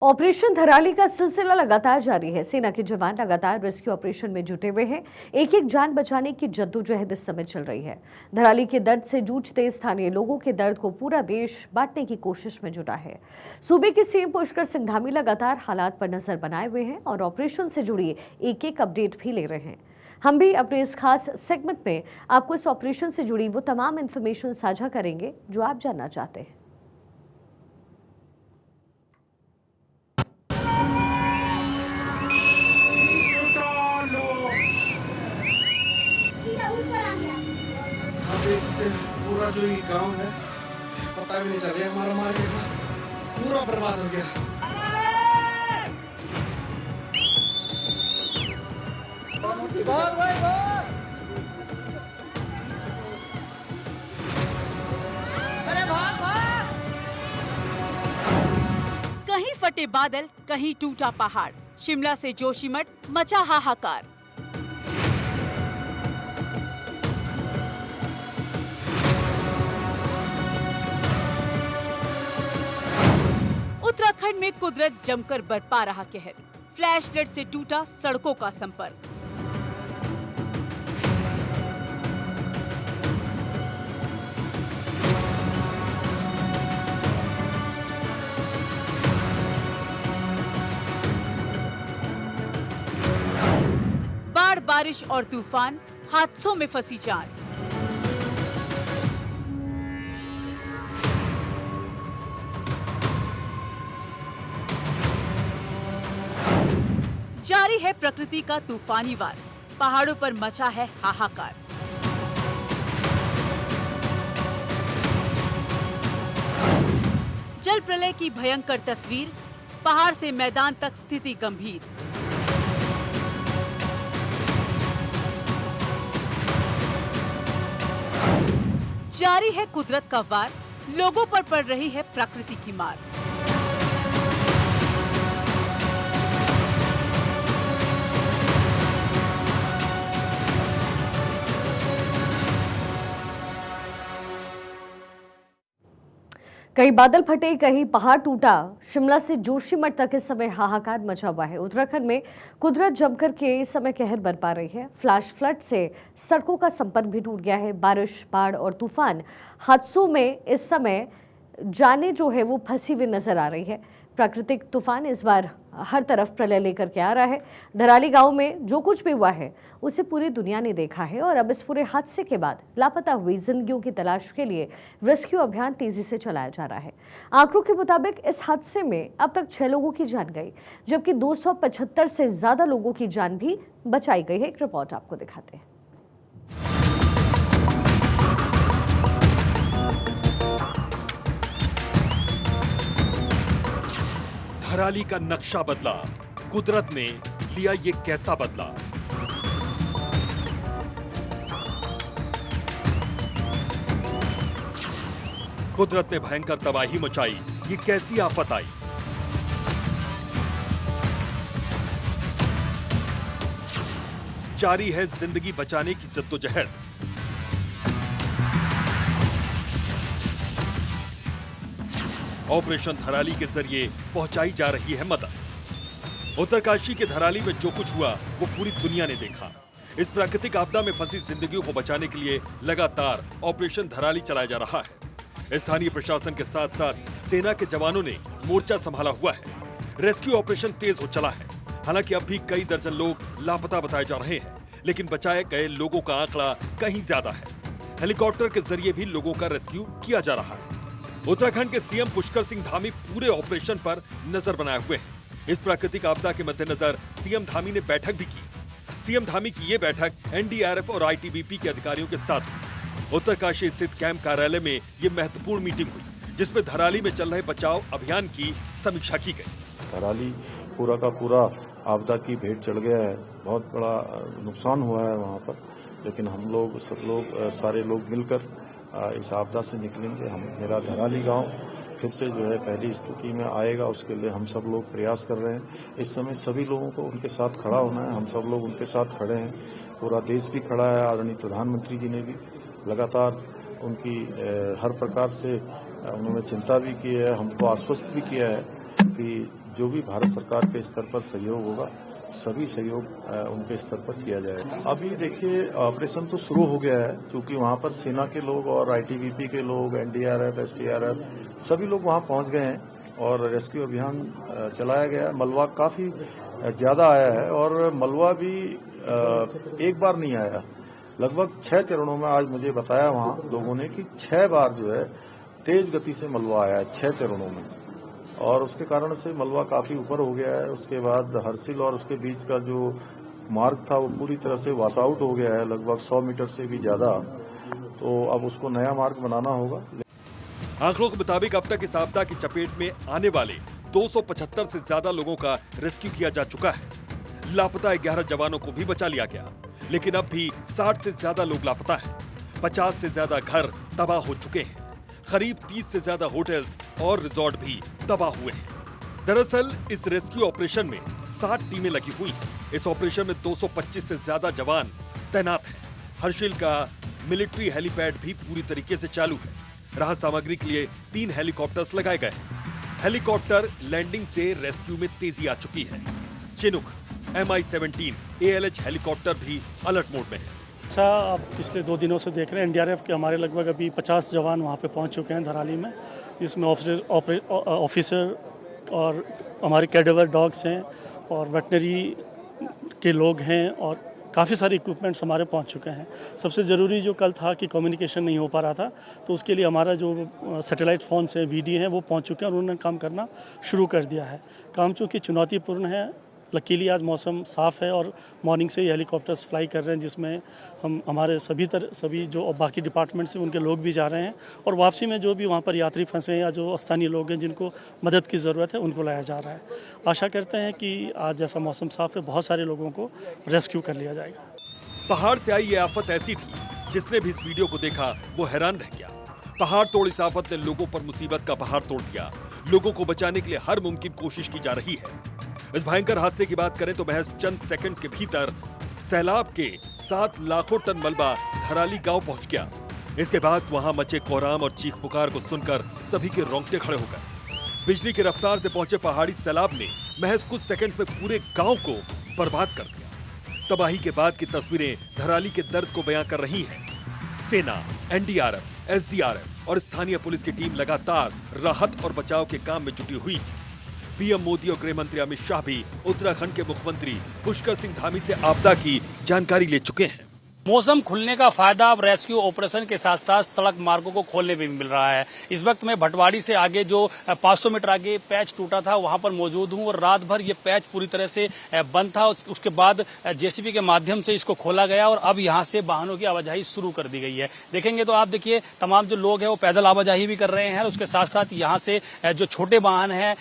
Operation Dharali का सिलसिला लगातार जारी है। सेना के जवान लगातार रेस्क्यू ऑपरेशन में जुटे हुए हैं। एक एक जान बचाने की जद्दोजहद इस समय चल रही है। धराली के दर्द से जूझते स्थानीय लोगों के दर्द को पूरा देश बांटने की कोशिश में जुटा है। सूबे के सीएम पुष्कर सिंह धामी लगातार हालात पर नजर बनाए हुए हैं और ऑपरेशन से जुड़ी एक एक अपडेट भी ले रहे हैं। हम भी अपने इस खास सेगमेंट में आपको इस ऑपरेशन से जुड़ी वो तमाम इंफॉर्मेशन साझा करेंगे जो आप जानना चाहते हैं। पूरा जो ये गांव है पता भी नहीं चल रहा, हमारा मार्केट पूरा बर्बाद हो गया। अरे भाग भाग! कहीं फटे बादल, कहीं टूटा पहाड़। शिमला से जोशीमठ मचा हाहाकार। उत्तराखंड में कुदरत जमकर बरपा रहा कहर। फ्लैश फ्लड से टूटा सड़कों का संपर्क। बाढ़, बारिश और तूफान, हादसों में फंसी जान। जारी है प्रकृति का तूफानी वार। पहाड़ों पर मचा है हाहाकार। जल प्रलय की भयंकर तस्वीर। पहाड़ से मैदान तक स्थिति गंभीर। जारी है कुदरत का वार। लोगों पर पड़ रही है प्रकृति की मार। कहीं बादल फटे, कहीं पहाड़ टूटा। शिमला से जोशीमठ तक इस समय हाहाकार मचा हुआ है। उत्तराखंड में कुदरत जमकर के इस समय कहर बरपा रही है। फ्लैश फ्लड से सड़कों का संपर्क भी टूट गया है। बारिश, बाढ़ और तूफान हादसों में इस समय जाने जो है वो फंसी हुई नजर आ रही है। प्राकृतिक तूफान इस बार हर तरफ प्रलय लेकर के आ रहा है। धराली गांव में जो कुछ भी हुआ है उसे पूरी दुनिया ने देखा है और अब इस पूरे हादसे के बाद लापता हुई जिंदगियों की तलाश के लिए रेस्क्यू अभियान तेजी से चलाया जा रहा है। आंकड़ों के मुताबिक इस हादसे में अब तक 6 लोगों की जान गई, जबकि 275 से ज्यादा लोगों की जान भी बचाई गई है। एक रिपोर्ट आपको दिखाते हैं। धराली का नक्शा बदला, कुदरत ने लिया ये कैसा बदला। कुदरत ने भयंकर तबाही मचाई, ये कैसी आफत आई। जारी है जिंदगी बचाने की जद्दोजहद। ऑपरेशन धराली के जरिए पहुंचाई जा रही है मदद। उत्तरकाशी के धराली में जो कुछ हुआ वो पूरी दुनिया ने देखा। इस प्राकृतिक आपदा में फंसी जिंदगियों को बचाने के लिए लगातार ऑपरेशन धराली चलाया जा रहा है। स्थानीय प्रशासन के साथ साथ सेना के जवानों ने मोर्चा संभाला हुआ है। रेस्क्यू ऑपरेशन तेज हो चला है। हालांकि अब भी कई दर्जन लोग लापता बताए जा रहे हैं, लेकिन बचाए गए लोगों का आंकड़ा कहीं ज्यादा है। हेलीकॉप्टर के जरिए भी लोगों का रेस्क्यू किया जा रहा है। उत्तराखंड के सीएम पुष्कर सिंह धामी पूरे ऑपरेशन पर नजर बनाए हुए हैं। इस प्राकृतिक आपदा के मद्देनजर सीएम धामी ने बैठक भी की। सीएम धामी की ये बैठक एनडीआरएफ और आईटीबीपी के अधिकारियों के साथ हुई। उत्तरकाशी स्थित कैंप कार्यालय में ये महत्वपूर्ण मीटिंग हुई, जिसमें धराली में चल रहे बचाव अभियान की समीक्षा की गई। धराली पूरा का पूरा आपदा की भेंट चढ़ गया है। बहुत बड़ा नुकसान हुआ है वहाँ पर, लेकिन हम लोग सब लोग सारे लोग मिलकर इस आपदा से निकलेंगे। मेरा धराली गांव फिर से जो है पहली स्थिति में आएगा, उसके लिए हम सब लोग प्रयास कर रहे हैं। इस समय सभी लोगों को उनके साथ खड़ा होना है। हम सब लोग उनके साथ खड़े हैं। पूरा देश भी खड़ा है। आदरणीय प्रधानमंत्री जी ने भी लगातार उनकी हर प्रकार से उन्होंने चिंता भी की है, हमको आश्वस्त भी किया है कि जो भी भारत सरकार के स्तर पर सहयोग होगा सभी सहयोग उनके स्तर पर किया जाएगा। अभी देखिए ऑपरेशन तो शुरू हो गया है, क्योंकि वहां पर सेना के लोग और आईटीबीपी के लोग, एनडीआरएफ, एसडीआरएफ सभी लोग वहां पहुंच गए हैं और रेस्क्यू अभियान चलाया गया है। मलबा काफी ज्यादा आया है और मलबा भी एक बार नहीं आया, लगभग 6 चरणों में। आज मुझे बताया वहां लोगों ने कि 6 बार जो है तेज गति से मलबा आया है 6 चरणों में, और उसके कारण से मलबा काफी ऊपर हो गया है। उसके बाद हरसिल और उसके बीच का जो मार्ग था वो पूरी तरह से वॉश आउट हो गया है, लगभग 100 मीटर से भी ज्यादा। तो अब उसको नया मार्ग बनाना होगा। आंकड़ों के मुताबिक अब तक इस आपदा की चपेट में आने वाले 275 से ज्यादा लोगों का रेस्क्यू किया जा चुका है। लापता 11 जवानों को भी बचा लिया गया, लेकिन अब भी 60 से ज्यादा लोग लापता हैं। 50 से ज्यादा घर तबाह हो चुके हैं। करीब 30 से ज्यादा होटल्स और रिजॉर्ट भी तबाह हुए हैं। दरअसल इस रेस्क्यू ऑपरेशन में 60 टीमें लगी हुई हैं। इस ऑपरेशन में 225 से ज्यादा जवान तैनात हैं। हर्षिल का मिलिट्री हेलीपैड भी पूरी तरीके से चालू है। राहत सामग्री के लिए 3 हेलीकॉप्टर्स लगाए गए हैं। हेलीकॉप्टर लैंडिंग से रेस्क्यू में तेजी आ चुकी है। चिनुक MI-17 ALH हेलीकॉप्टर भी अलर्ट मोड में है। अच्छा, आप पिछले 2 दिनों से देख रहे हैं एनडीआरएफ के हमारे लगभग अभी 50 जवान वहाँ पे पहुँच चुके हैं धराली में, जिसमें ऑफिसर और हमारे कैडेवर डॉग्स हैं और वेटनरी के लोग हैं और काफ़ी सारे इक्विपमेंट्स हमारे पहुँच चुके हैं। सबसे ज़रूरी जो कल था कि कम्युनिकेशन नहीं हो पा रहा था, तो उसके लिए हमारा जो सैटेलाइट फ़ोन्स हैं, VD हैं, वो पहुँच चुके हैं और उन्होंने काम करना शुरू कर दिया है। काम चूँकि चुनौतीपूर्ण है, लकीली आज मौसम साफ़ है और मॉर्निंग से ही हेलीकॉप्टर्स फ्लाई कर रहे हैं, जिसमें हम हमारे सभी जो बाकी डिपार्टमेंट्स हैं उनके लोग भी जा रहे हैं और वापसी में जो भी वहाँ पर यात्री फंसे हैं या जो स्थानीय लोग हैं जिनको मदद की ज़रूरत है उनको लाया जा रहा है। आशा करते हैं कि आज जैसा मौसम साफ़ है, बहुत सारे लोगों को रेस्क्यू कर लिया जाएगा। पहाड़ से आई ये आफत ऐसी थी, जिसने भी इस वीडियो को देखा वो हैरान रह गया। पहाड़ तोड़ इस आफत ने लोगों पर मुसीबत का पहाड़ तोड़ दिया। लोगों को बचाने के लिए हर मुमकिन कोशिश की जा रही है। इस भयंकर हादसे की बात करें तो महज चंद सेकंड्स के भीतर सैलाब के 7 लाखों टन मलबा धराली गांव पहुंच गया। इसके बाद वहां मचे कोहराम और चीख पुकार को सुनकर सभी के रोंगटे खड़े हो गए। बिजली की रफ्तार से पहुंचे पहाड़ी सैलाब ने महज कुछ सेकंड में पूरे गांव को बर्बाद कर दिया। तबाही के बाद की तस्वीरें धराली के दर्द को बयां कर रही हैं। सेना, NDRF, SDRF और स्थानीय पुलिस की टीम लगातार राहत और बचाव के काम में जुटी हुई है। पीएम मोदी और गृह मंत्री अमित शाह भी उत्तराखंड के मुख्यमंत्री पुष्कर सिंह धामी से आपदा की जानकारी ले चुके हैं। मौसम खुलने का फायदा अब रेस्क्यू ऑपरेशन के साथ साथ सड़क मार्गों को खोलने में भी मिल रहा है। इस वक्त मैं भटवाड़ी से आगे जो 500 मीटर आगे पैच टूटा था वहां पर मौजूद हूं और रात भर ये पैच पूरी तरह से बंद था। उसके बाद जेसीबी के माध्यम से इसको खोला गया और अब यहां से वाहनों की आवाजाही शुरू कर दी गई है। देखेंगे तो आप देखिए तमाम जो लोग हैं वो पैदल आवाजाही भी कर रहे हैं। उसके साथ साथ यहाँ से जो छोटे वाहन है,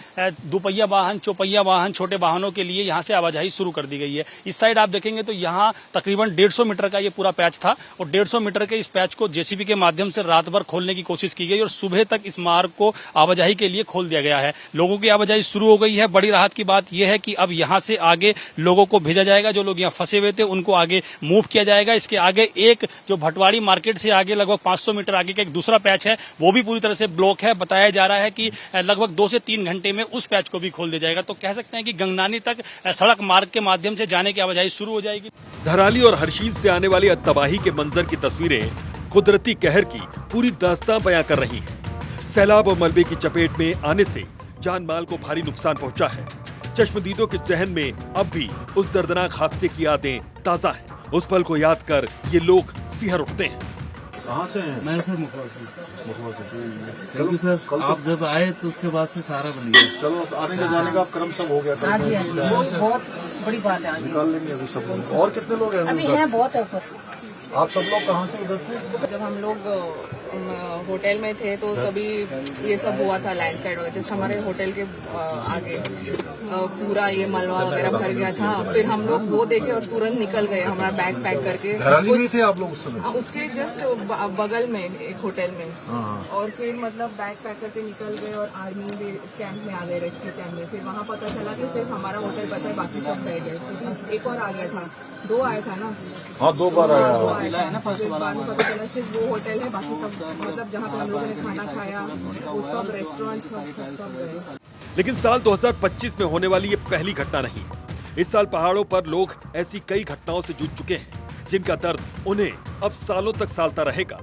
दुपहिया वाहन, चौपहिया वाहन, छोटे वाहनों के लिए यहाँ से आवाजाही शुरू कर दी गई है। इस साइड आप देखेंगे तो यहाँ तकरीबन 150 मीटर का पूरा पैच था और 150 मीटर के इस पैच को जेसीबी के माध्यम से रात भर खोलने की कोशिश की गई और सुबह तक इस मार्ग को आवाजाही के लिए खोल दिया गया है। लोगों की आवाजाही शुरू हो गई है। बड़ी राहत की बात यह है कि अब यहां से आगे लोगों को भेजा जाएगा। जो लोग यहां फंसे हुए थे उनको आगे मूव किया जाएगा। इसके आगे एक जो भटवाड़ी मार्केट से आगे लगभग 500 मीटर आगे का एक दूसरा पैच है वो भी पूरी तरह से ब्लॉक है। बताया जा रहा है कि लगभग 2 से 3 घंटे में उस पैच को भी खोल दिया जाएगा। तो कह सकते हैं कि गंगनानी तक सड़क मार्ग के माध्यम से जाने की आवाजाही शुरू हो जाएगी। धराली और हर्षिल से आने वाली तबाही के मंजर की तस्वीरें कुदरती कहर की पूरी दास्तां बयां कर रही हैं। सैलाब और मलबे की चपेट में आने से जान माल को भारी नुकसान पहुंचा है। चश्मदीदों के जहन में अब भी उस दर्दनाक हादसे की यादें ताजा हैं। उस पल को याद कर ये लोग सिहर उठते हैं। कहाँ से हैं? मैं सर मुखवा से। Thank you sir. आप जब आए तो उसके बाद से सारा बन गया। चलो आने ले जाने का क्रम सब हो गया। हाँ जी, बहुत बड़ी बात है। निकाल लेंगे अभी सब लोग। और कितने लोग हैं अभी हैं? बहुत है ऊपर। आप सब लोग कहाँ से उधर से? जब हम लोग होटल में थे तो तभी ये सब हुआ था, लैंडस्लाइड वगैरह। जस्ट हमारे होटल के आगे पूरा ये मलबा वगैरह भर गया था। फिर हम लोग वो देखे और तुरंत निकल गए हमारा बैग पैक करके। धराली में थे आप लोग उस समय? उसके जस्ट बगल में एक होटल में। और फिर मतलब बैग पैक करके निकल गए और आर्मी भी कैंप में आ गए, रेस्क्यू कैंप में। फिर वहाँ पता चला कि सिर्फ हमारा होटल बचा, बाकी सब रह गए। क्योंकि एक और आ गया था, 2 आया था ना। हाँ, 2 बार आया। बाद में पता चला सिर्फ वो होटल है, बाकी सब मतलब जहाँ पे हम लोगों ने खाना खाया वो सब रेस्टोरेंट सब गए। लेकिन साल 2025 में होने वाली ये पहली घटना नहीं। इस साल पहाड़ों पर लोग ऐसी कई घटनाओं से जूझ चुके हैं जिनका दर्द उन्हें अब सालों तक सालता रहेगा।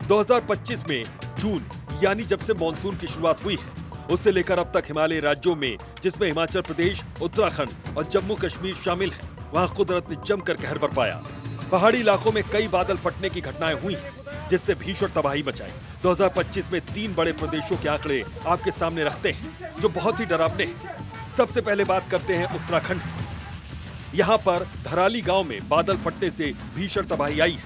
2025 में जून यानी जब से मानसून की शुरुआत हुई है, उससे लेकर अब तक हिमालयी राज्यों में, जिसमें हिमाचल प्रदेश, उत्तराखंड और जम्मू कश्मीर शामिल है, वहां कुदरत ने जमकर कहर बरपाया। पहाड़ी इलाकों में कई बादल फटने की घटनाएं हुई हैं, जिससे भीषण तबाही मचाई। 2025 में 3 बड़े प्रदेशों के आंकड़े आपके सामने रखते हैं, जो बहुत ही डरावने हैं। सबसे पहले बात करते हैं उत्तराखंड की। यहाँ पर धराली गांव में बादल फटने से भीषण तबाही आई है,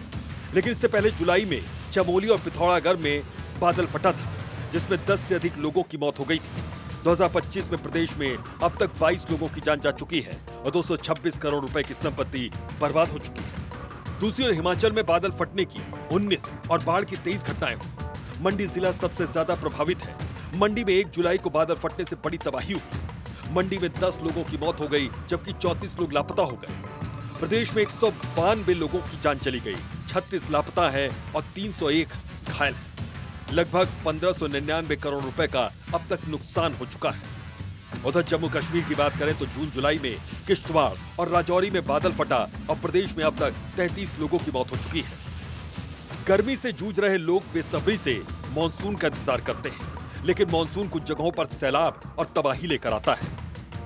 लेकिन इससे पहले जुलाई में चमोली और पिथौरागढ़ में बादल फटा था, जिसमें 10 से अधिक लोगों की मौत हो गई थी। 2025 में प्रदेश में अब तक 22 लोगों की जान जा चुकी है और 226 करोड़ रुपए की संपत्ति बर्बाद हो चुकी है। दूसरी ओर हिमाचल में बादल फटने की 19 और बाढ़ की 23 घटनाएं हुई। मंडी जिला सबसे ज्यादा प्रभावित है। मंडी में 1 जुलाई को बादल फटने से बड़ी तबाही हुई। मंडी में 10 लोगों की मौत हो गई, जबकि 34 लोग लापता हो गए। प्रदेश में 192 लोगों की जान चली गई, 36 लापता है और 301 घायल है। लगभग 1599 करोड़ रुपए का अब तक नुकसान हो चुका है। उधर जम्मू कश्मीर की बात करें तो जून जुलाई में किश्तवाड़ और राजौरी में बादल फटा और प्रदेश में अब तक 33 लोगों की मौत हो चुकी है। गर्मी से जूझ रहे लोग बेसब्री से मानसून का इंतजार करते हैं, लेकिन मानसून कुछ जगहों पर सैलाब और तबाही लेकर आता है।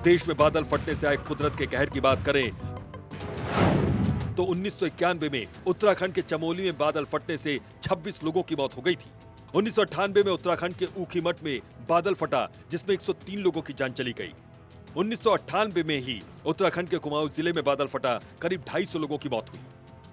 देश में बादल फटने से आए कुदरत के कहर की बात करें तो 1991 में उत्तराखंड के चमोली में बादल फटने से 26 लोगों की मौत हो गई थी। 1998 में उत्तराखंड के ऊखीमठ में बादल फटा, जिसमें 103 लोगों की जान चली गई। 1998 में ही उत्तराखंड के कुमाऊं जिले में बादल फटा, करीब 250 लोगों की मौत हुई।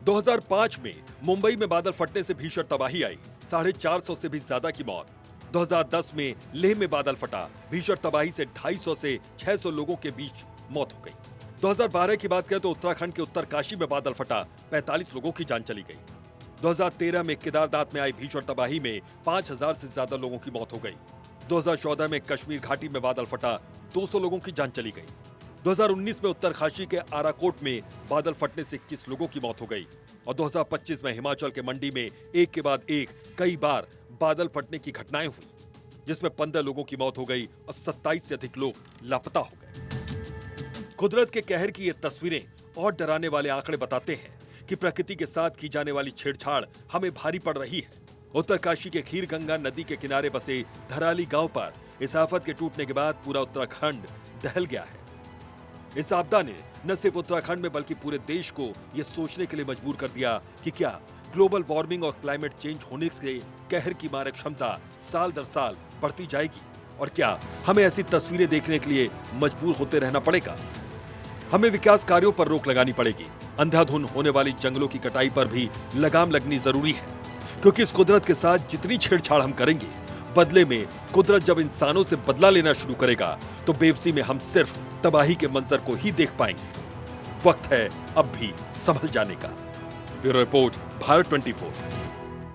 2005 में मुंबई में बादल फटने से भीषण तबाही आई, 450 से भी ज्यादा की मौत। 2010 में लेह में बादल फटा, भीषण तबाही से 250 से 600 लोगों के बीच मौत हो गई। 2012 की बात करें तो उत्तराखंड के उत्तरकाशी में बादल फटा, 45 लोगों की जान चली गई। 2013 में केदारनाथ में आई भीषण तबाही में 5000 से ज्यादा लोगों की मौत हो गई। 2014 में कश्मीर घाटी में बादल फटा, 200 लोगों की जान चली गई। 2019 में उत्तरकाशी के आराकोट में बादल फटने से 21 लोगों की मौत हो गई। और 2025 में हिमाचल के मंडी में एक के बाद एक कई बार बादल फटने की घटनाएं हुई, जिसमें 15 लोगों की मौत हो गई और 27 से अधिक लोग लापता हो गए। कुदरत के कहर की ये तस्वीरें और डराने वाले आंकड़े बताते हैं कि प्रकृति के साथ की जाने वाली छेड़छाड़ हमें भारी पड़ रही है। उत्तरकाशी के खीर गंगा नदी के किनारे बसे धराली गांव पर इस आफत के टूटने के बाद पूरा उत्तराखंड दहल गया है। इस आपदा ने न सिर्फ उत्तराखंड में बल्कि पूरे देश को यह सोचने के लिए मजबूर कर दिया कि क्या ग्लोबल वार्मिंग और क्लाइमेट चेंज होने से कहर की मारक क्षमता साल दर साल बढ़ती जाएगी, और क्या हमें ऐसी तस्वीरें देखने के लिए मजबूर होते रहना पड़ेगा। हमें विकास कार्यों पर रोक लगानी पड़ेगी। अंधाधुंध होने वाली जंगलों की कटाई पर भी लगाम लगनी जरूरी है, क्योंकि इस कुदरत के साथ जितनी छेड़छाड़ हम करेंगे, बदले में कुदरत जब इंसानों से बदला लेना शुरू करेगा तो बेबसी में हम सिर्फ तबाही के मंजर को ही देख पाएंगे। वक्त है अब भी संभल जाने का। Bureau report, Bharat 24।